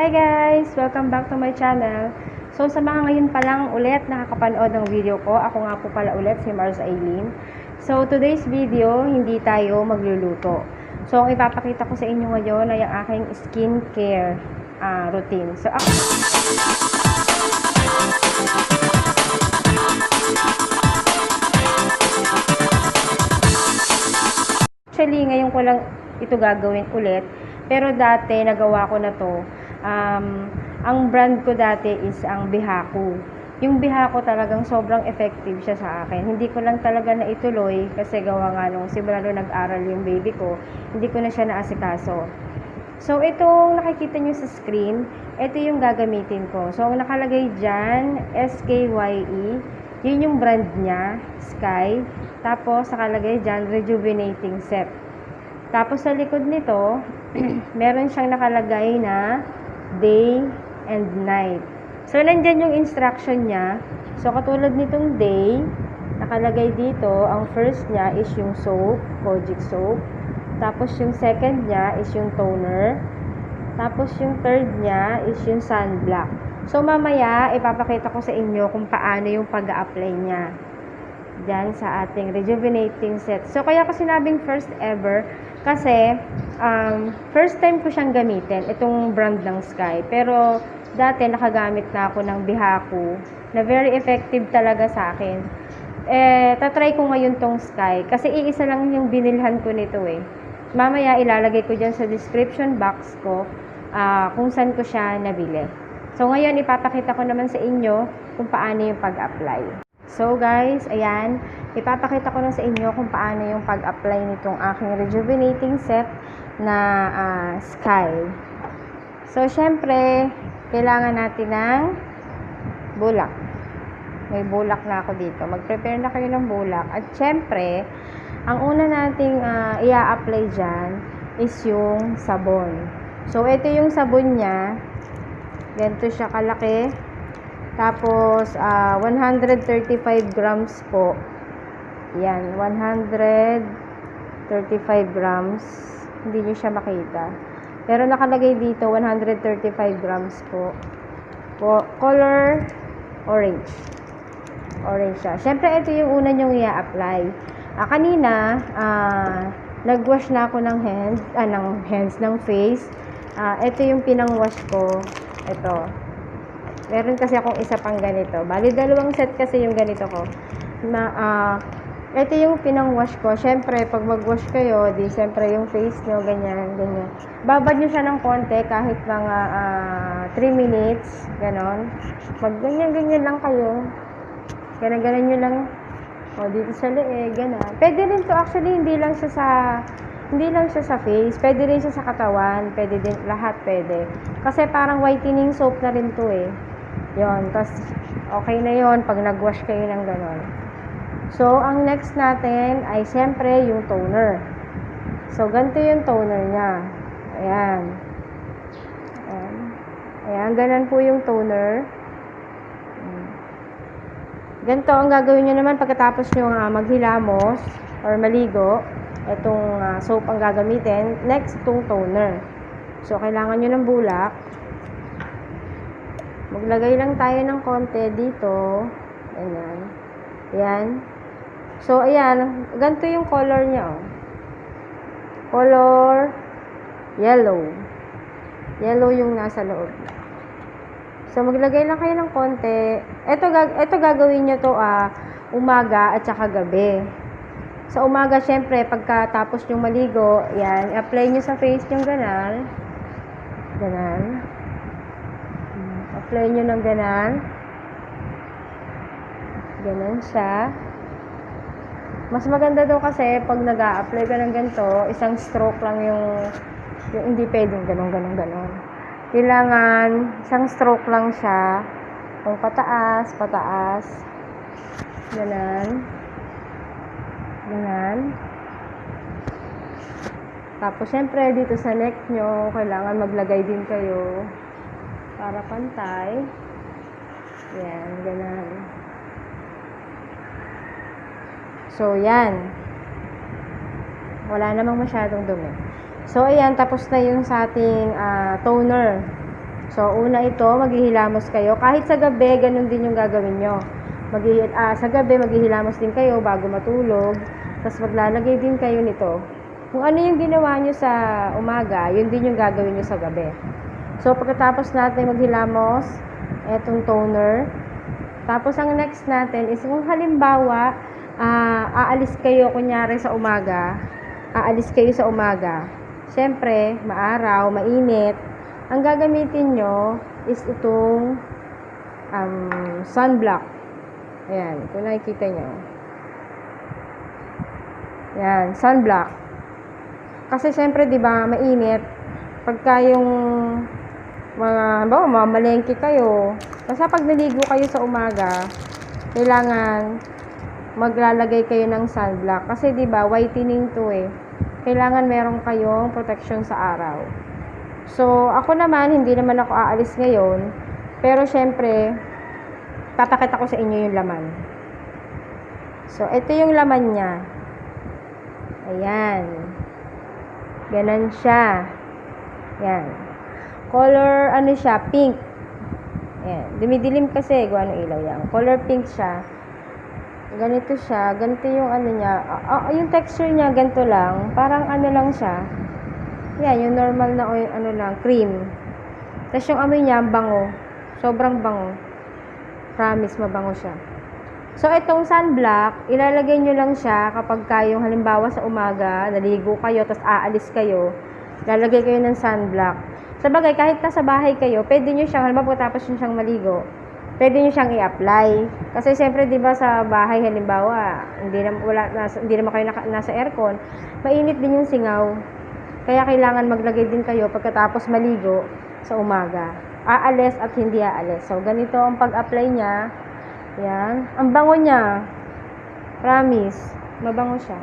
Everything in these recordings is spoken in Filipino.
Hi guys! Welcome back to my channel. So sa mga ngayon pa lang ulit nakakapanood ng video ko, ako nga po pala ulit si Mars Aileen. So today's video, hindi tayo magluluto. So ang ipapakita ko sa inyo ngayon ay ang aking skincare routine. So actually ngayon ko lang ito gagawin ulit. Pero dati nagawa ko na to. Ang brand ko dati is ang Bihako. Yung Bihako talagang sobrang effective siya sa akin. Hindi ko lang talaga na ituloy kasi gawa nga nung simula nung nag-aral yung baby ko, hindi ko na siya naasikaso. So, itong nakikita nyo sa screen, ito yung gagamitin ko. So, ang nakalagay dyan, SKYE, yun yung brand niya, Sky. Tapos, nakalagay dyan, Rejuvenating Set. Tapos, sa likod nito, meron siyang nakalagay na day and night. So, nandyan yung instruction niya. So, katulad nitong day, nakalagay dito, ang first niya is yung soap, Kojic soap. Tapos, yung second niya is yung toner. Tapos, yung third niya is yung sunblock. So, mamaya, ipapakita ko sa inyo kung paano yung pag-a-apply niya dyan sa ating rejuvenating set. So, kaya ko sinabing first ever kasi first time ko siyang gamitin, itong brand ng Sky. Pero dati nakagamit na ako ng Bihako na very effective talaga sa akin. Tatry ko ngayon tong Sky kasi iisa lang yung binilhan ko nito eh. Mamaya ilalagay ko dyan sa description box ko kung saan ko siya nabili. So ngayon ipapakita ko naman sa inyo kung paano yung pag-apply. So guys, ayan, ipapakita ko na sa inyo kung paano yung pag-apply nitong aking rejuvenating set na Sky. So, syempre, kailangan natin ng bulak. May bulak na ako dito. Mag-prepare na kayo ng bulak. At syempre, ang una nating i-apply dyan is yung sabon. So, ito yung sabon niya. Ganito siya kalaki. Tapos, 135 grams po. Yan, 135 grams. Hindi nyo siya makita. Pero nakalagay dito, 135 grams po. Color orange. Orange siya. Siyempre, ito yung una nyong i-apply. Kanina, nag-wash na ako ng ng face. Ito yung pinang-wash ko. Ito. Meron kasi akong isa pang ganito. Bali, dalawang set kasi yung ganito ko. Ito yung pinang-wash ko. Siyempre, pag mag-wash kayo, di siyempre yung face nyo, ganyan, ganyan. Babad nyo siya ng konti, kahit mga 3 minutes, ganon. Mag-ganyan-ganyan lang kayo. Ganon-ganon nyo lang. O, dito sa leeg, ganon. Pwede rin to actually, hindi lang siya sa face. Pwede rin siya sa katawan. Pwede din, lahat pwede. Kasi parang whitening soap na rin to eh. Yon, tas okay na yon pag nag-wash kayo ng ganon. So, ang next natin ay siyempre yung toner. So, ganito yung toner niya. Ayan. Ayan. Ayan, ganun po yung toner. Ganito ang gagawin nyo naman pagkatapos nyo maghilamos or maligo. Itong soap ang gagamitin. Next, itong toner. So, kailangan nyo ng bulak. Maglagay lang tayo ng konti dito. Ayan. Ayan. So, ayan. Ganito yung color niya. Oh. Color yellow. Yellow yung nasa loob. So, maglagay lang kayo ng konti. Ito gagawin nyo to umaga at saka gabi. Sa umaga, syempre, pagkatapos nyo maligo, ayan, apply nyo sa face yung ganan. Ganan. Apply nyo ng ganan. Ganan siya. Mas maganda daw kasi pag nag-a-apply ka ng ganito, isang stroke lang yung hindi pwedeng ganon. Kailangan isang stroke lang siya. Kung pataas. Ganan. Ganan. Tapos, syempre, dito sa neck nyo, kailangan maglagay din kayo para pantay. Yan, ganan. So, yan. Wala namang masyadong dumi. So, ayan, tapos na yung sa ating toner. So, una ito, maghihilamos kayo. Kahit sa gabi, ganun din yung gagawin nyo. Sa gabi, maghihilamos din kayo bago matulog. Tapos maglalagay din kayo nito. Kung ano yung ginawa nyo sa umaga, yun din yung gagawin nyo sa gabi. So, pagkatapos natin maghilamos, etong toner. Tapos, ang next natin is kung halimbawa, aalis kayo kunyari sa umaga. Siyempre, maaraw, mainit. Ang gagamitin nyo is itong sunblock. Ayan, kung nakikita nyo. Ayan, sunblock. Kasi siyempre, di ba, mainit. Pagka yung mamalengke kayo, basta pag naligo kayo sa umaga, kailangan maglalagay kayo ng sunblock. Kasi di ba, whitening to eh. Kailangan meron kayong protection sa araw. So, ako naman, hindi naman ako aalis ngayon. Pero, syempre, papakita ko sa inyo yung laman. So, ito yung laman niya. Ayan. Ganon siya. Ayan. Color, siya, pink. Ayan. Dumidilim kasi, kung ano ilaw yan. Color pink siya. Ganito siya. Ganito yung niya. Yung texture niya, ganito lang. Parang lang siya. Yan, yung normal na cream. Tapos yung amoy niya, bango. Sobrang bango. Promise, mabango siya. So, itong sunblock, ilalagay nyo lang siya kapag kayong halimbawa sa umaga, naligo kayo, tapos aalis kayo, lalagay kayo ng sunblock. Sabagay, kahit nasa bahay kayo, pwede nyo siyang, halimbawa tapos nyo siyang maligo, pwede nyo siyang i-apply. Kasi siyempre, di ba sa bahay, halimbawa, hindi naman kayo nasa aircon, mainit din yung singaw. Kaya kailangan maglagay din kayo pagkatapos maligo sa umaga. Aalis at hindi aalis. So, ganito ang pag-apply niya. Yan. Ang bango niya. Promise. Mabango siya.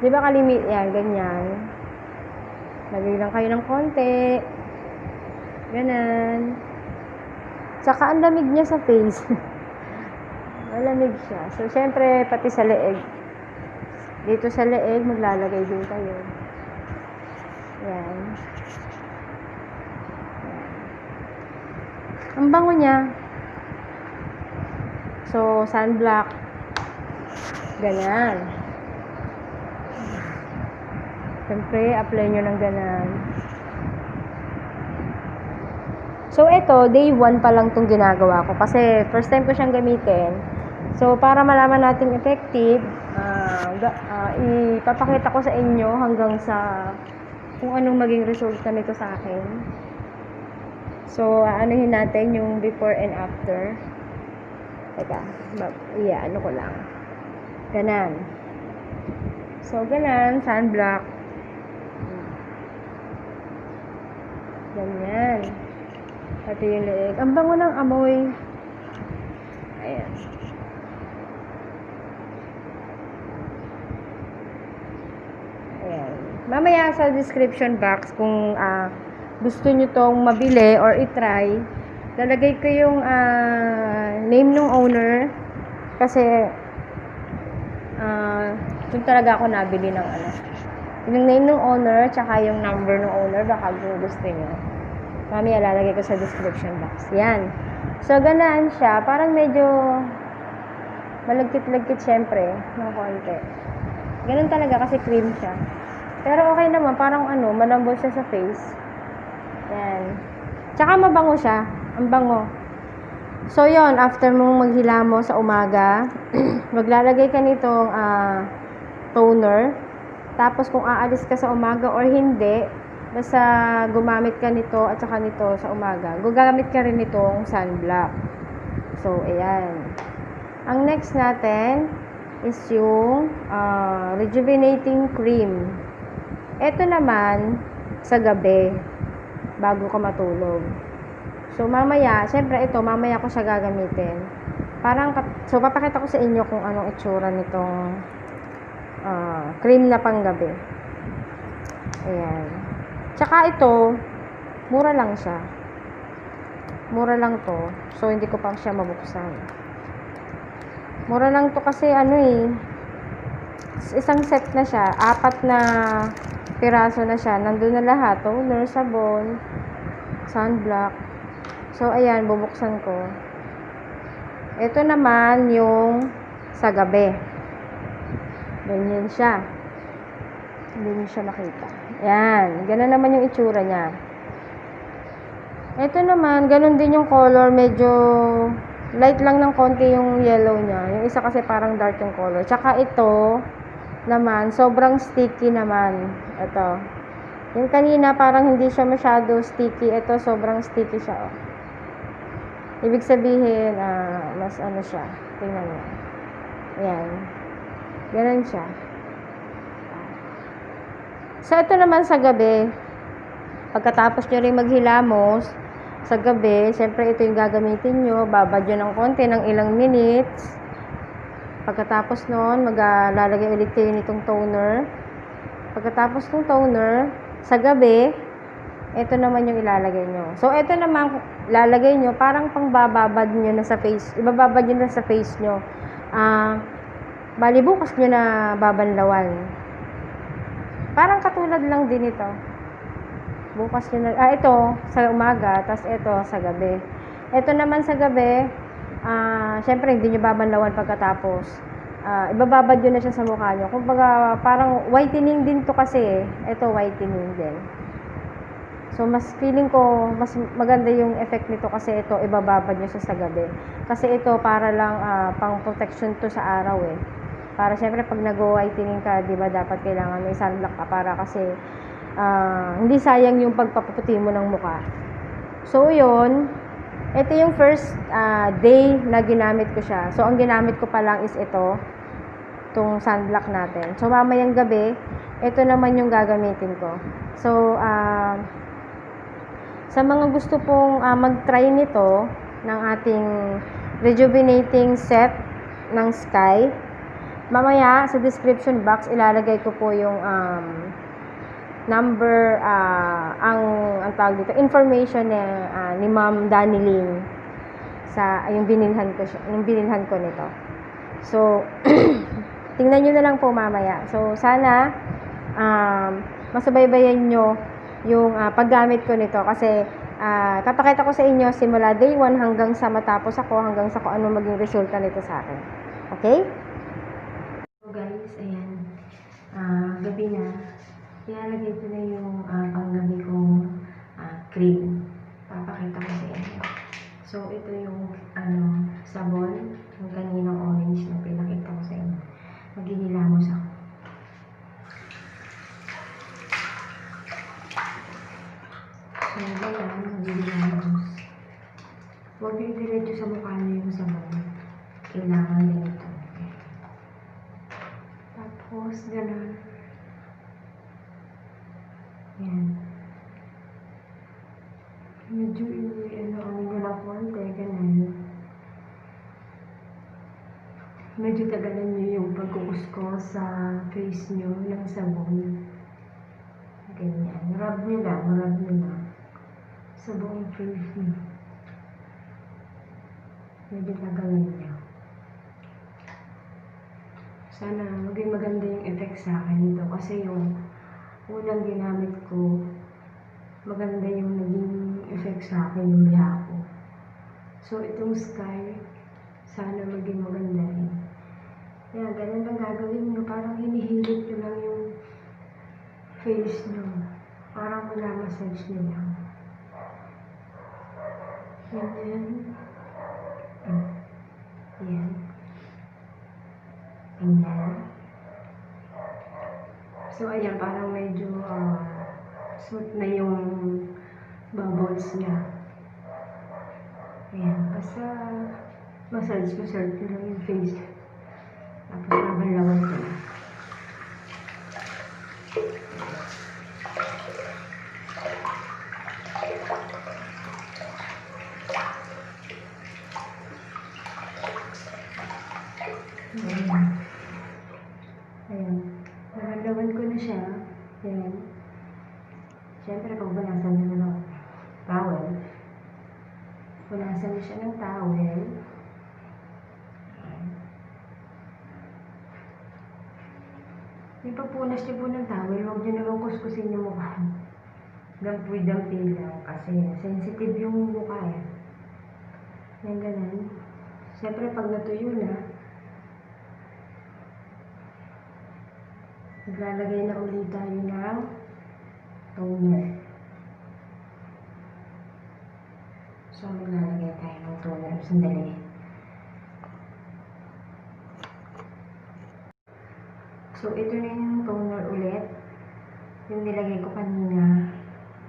Di ba kalimit yan? Ganyan. Lagay lang kayo ng konti. Ganon. Tsaka ang lamig niya sa face. Malamig siya. So, syempre, pati sa leeg. Dito sa leeg, maglalagay din kayo. Yan. Ang bango niya. So, sunblock. Ganyan. Siyempre, apply nyo ng ganyan. So, ito, day 1 pa lang itong ginagawa ko. Kasi, first time ko siyang gamitin. So, para malaman natin effective, ipapakita ko sa inyo hanggang sa kung anong maging resulta nito sa akin. So, anuhin natin yung before and after. Teka, ko lang. Ganan. So, ganan, sunblock. Ganyan. Pati yung leeg. Ang bango ng amoy. Ayan. Ayan. Mamaya sa description box kung gusto nyo tong mabili or itry, lalagay ko yung name ng owner kasi doon talaga ako nabili ng yung name ng owner tsaka yung number ng owner baka gusto nyo. Mamaya lalagay ko sa description box. Yan. So, ganaan siya. Parang medyo malagkit-lagkit syempre ng konti. Ganun talaga kasi cream siya. Pero okay naman, parang malambot siya sa face. Yan. Tsaka mabango siya. Ang bango. So, yon after mong maghilamo sa umaga, maglalagay ka nitong toner. Tapos, kung aalis ka sa umaga or hindi, basta gumamit ka nito at saka nito sa umaga, gugamit ka rin nitong sunblock. So, ayan. Ang next natin is yung rejuvenating cream. Ito naman, sa gabi, bago ka matulog. So, mamaya, syempre ito, mamaya ko siya gagamitin. So, papakita ko sa inyo kung anong itsura nitong cream na panggabi. Ayan. Tsaka ito, mura lang siya. Mura lang to. So, hindi ko pa siya mabuksan. Mura lang to kasi isang set na siya. 4 na piraso na siya. Nandun na lahat. Toner, sabon, sunblock. So, ayan, bubuksan ko. Ito naman yung sa gabi. Ganyan siya. Hindi niyo siya makita. Ayan, ganun naman yung itsura niya. Ito naman, ganun din yung color, medyo light lang ng konti yung yellow niya. Yung isa kasi parang dark yung color. Tsaka ito naman, sobrang sticky naman. Ito. Yung kanina, parang hindi siya masyado sticky. Ito, sobrang sticky siya. Oh. Ibig sabihin, mas ano siya. Tingnan niyo. Ayan. Ganun siya. So, ito naman sa gabi. Pagkatapos nyo rin maghilamos, sa gabi, syempre ito yung gagamitin nyo. Babad nyo ng konti, ng ilang minutes. Pagkatapos nun, maglalagay ulit kayo nitong toner. Pagkatapos ng toner, sa gabi, ito naman yung ilalagay nyo. So, ito naman, lalagay nyo, parang pangbababad nyo na sa face. Ibababad nyo na sa face nyo. Bali, bukas nyo na babanlawan. Parang katulad lang din ito. Bukas nyo na, ito, sa umaga, tas ito, sa gabi. Ito naman sa gabi, syempre, hindi nyo babanlawan pagkatapos. Ibababad nyo na siya sa mukha nyo. Kumbaga, parang whitening din to kasi. Ito, whitening din. So, mas feeling ko, mas maganda yung effect nito kasi ito, ibababad nyo siya sa gabi. Kasi ito, para lang pang protection to sa araw eh. Para syempre, pag nag-whitening ka, di ba, dapat kailangan may sunblock ka para kasi hindi sayang yung pagpaputi mo ng mukha. So, yun. Ito yung first day na ginamit ko siya. So, ang ginamit ko pa lang is ito. Itong sunblock natin. So, mamayang gabi, ito naman yung gagamitin ko. So, sa mga gusto pong mag-try nito ng ating rejuvenating set ng Sky, mamaya sa description box ilalagay ko po yung number, ang tawag dito, information ni Ma'am Danilyn sa yung binilhan ko nito. So, tingnan nyo na lang po mamaya. So, sana masubaybayan nyo yung paggamit ko nito kasi papakita ko sa inyo simula day 1 hanggang sa matapos ako, hanggang sa kung ano maging resulta nito sa akin. Okay? So guys, ayan. Gabi na. Ilalagay ko na yung panggabi kong cream. Papakita ko sa inyo. So, ito yung sabon. Yung kaninang orange na pinakita ko sa inyo. Maghihilamos ako. So, ayan, maghihilamos. Huwag yung diretso sa mukha niyo yung sabon. Kailangan din ito. Tapos, gano'n. Yan. Medyo ano na konti, ganun. Medyo tagalan nyo yung pagkukuskos sa face nyo ng sabon. Ganyan. Rub nyo lang. Sa buong face nyo. Medyo tagalan nyo. Sana maging maganda yung effect sa akin nito kasi yung unang ginamit ko, maganda yung naging effect sa akin yung liha ko. So, itong Sky, sana maging maganda rin. Kaya, ganun lang gagawin nyo. Parang hinihilit nyo lang yung face nyo. Parang massage nyo lang. Ganyan. Yan. Ganyan. So, ayan, parang medyo smooth na yung bubbles niya. Ayan, basta massage nyo lang yung face. Tapos babalawan ko na. Ayan. Babalawan ko na siya. Ayan. Siyempre, pag banasan nyo na ng towel. Punasan nyo siya ng towel. Yung pagpunas niyo po ng towel, huwag nyo naman kuskusin yung mukha. dampi lang kasi sensitive yung mukha eh. Yan ganun. Siyempre pag natuyo na, maglalagay na ulit tayo ng toner. So maglalagay tayo ng toner. Sandali. So ito na yung toner ulit. Yung nilagay ko kanina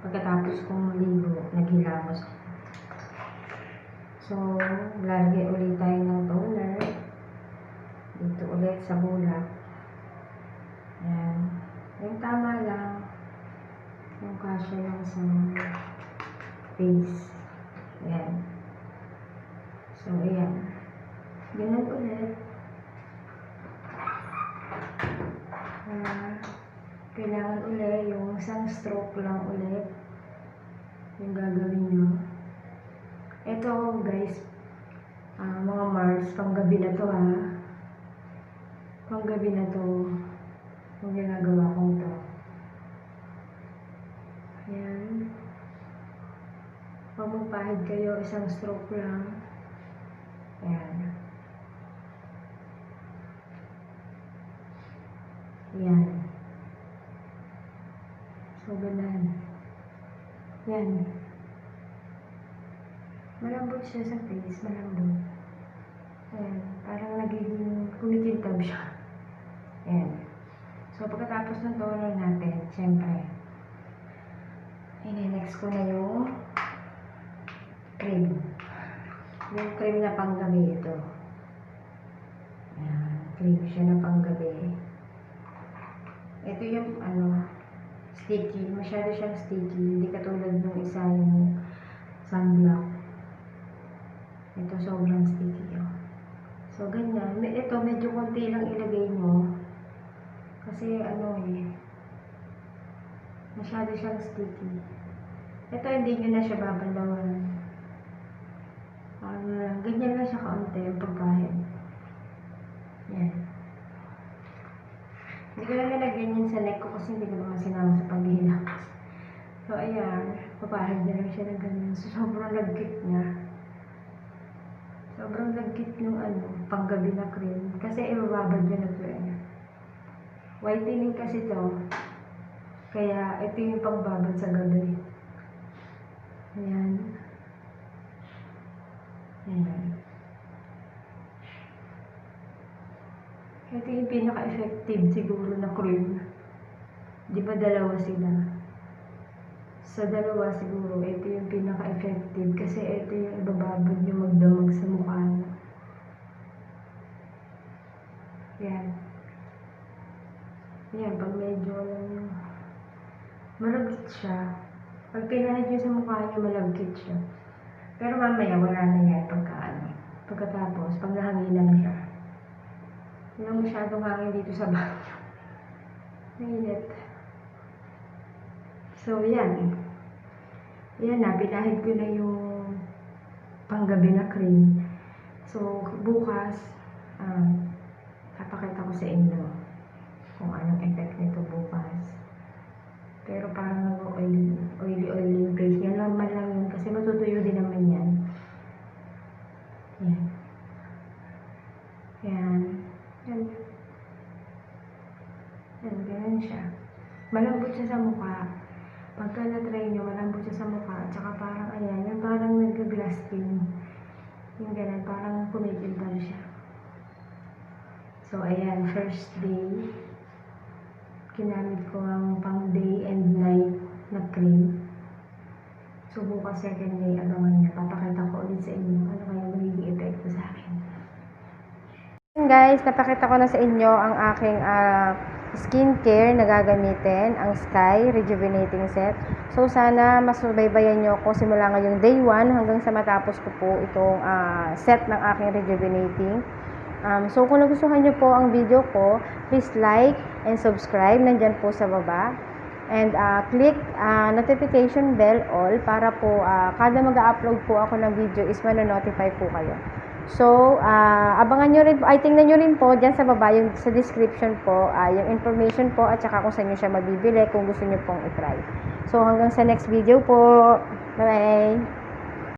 pagkatapos kong maligo, naghilamos. So lalagay ulit tayo ng toner dito ulit sa bulak. Ayan. Yung tama lang, yung kasya lang sa face. Ayan. So ayan, ganun ulit. Kailangan ulit yung isang stroke lang ulit yung gagawin nyo. Ito guys, mga Mars, panggabi na to ha. Panggabi na to yung ginagawa kong to. Ayan. Pag magpahid kayo, isang stroke lang. Ayan. Ayan. So, ganun. Yan. Malambot siya sa face. Malambot. Ayan. Parang nagiging kumikintab siya. Ayan. So, pagkatapos ng toner natin, syempre, ini-next ko na yung cream. Yung cream na panggabi ito. Ayan. Cream siya na panggabi. Ito yung, sticky. Masyado siyang sticky. Hindi katulad nung isa yung sunblock. Ito sobrang sticky. Oh. So, ganyan. Ito, medyo konti lang ilagay mo. Kasi, masyado siyang sticky. Ito, hindi nyo na siya babandawan. Ganyan lang siya kaunti yung pagpahid. Yan. Hindi ko lang nilagyan yun sa neck ko kasi hindi ko naman sinama sa paghihilamos. So, ayan. Papahid na lang siya ng ganyan. So, sobrang lagkit niya. Sobrang lagkit yung panggabi na cream. Kasi ibababad niya na ito eh. Whitening kasi to. Kaya, ito yung pangbabad sa gabi. Ayan. Ayan. Ito yung pinaka-effective siguro na cream. Di ba dalawa sila? Sa dalawa siguro, ito yung pinaka-effective kasi ito yung ibababad yung magdamag sa mukha. Yan. Yan, pag medyo malagkit siya. Pag pinahid nyo sa mukha nyo, malagkit siya. Pero mamaya, wala na yan pagkatapos, pag nahanginan na siya. Walang masyadong hangin dito sa banyo. Mainit. So, yan. Yan na, pinahid ko na yung panggabi na cream. So, bukas, papakita ko sa inyo kung anong effect nito bukas. Pero parang oily yung face. Yan naman lang yun kasi matutuyo din naman yan. Yan. Yan. Yan. Yan, ganyan siya. Malambot siya sa mukha. Pagka na-try nyo, malambot siya sa mukha. At saka parang, ayan, yung parang nag-glass skin. Yung ganyan, parang kumikintab siya. So, ayan, first day. Kinamit ko ang pang day and night na cream. So, bukas second day, abangan niya. Papakita ko ulit sa inyo ano kaya magiging epekto sa akin. Guys, napakita ko na sa inyo ang aking skincare na gagamitin, ang Sky Rejuvenating Set. So, sana mas subaybayan nyo ako simula ngayong day 1 hanggang sa matapos ko po itong set ng aking Rejuvenating. So, kung nagustuhan nyo po ang video ko, please like and subscribe. Nandyan po sa baba. And click notification bell all para po kada mag-upload po ako ng video is manonotify po kayo. So, abangan nyo rin po, ay tingnan nyo rin po dyan sa baba, yung sa description po, yung information po at saka kung saan nyo siya mabibili kung gusto nyo pong itry. So, hanggang sa next video po. Bye-bye!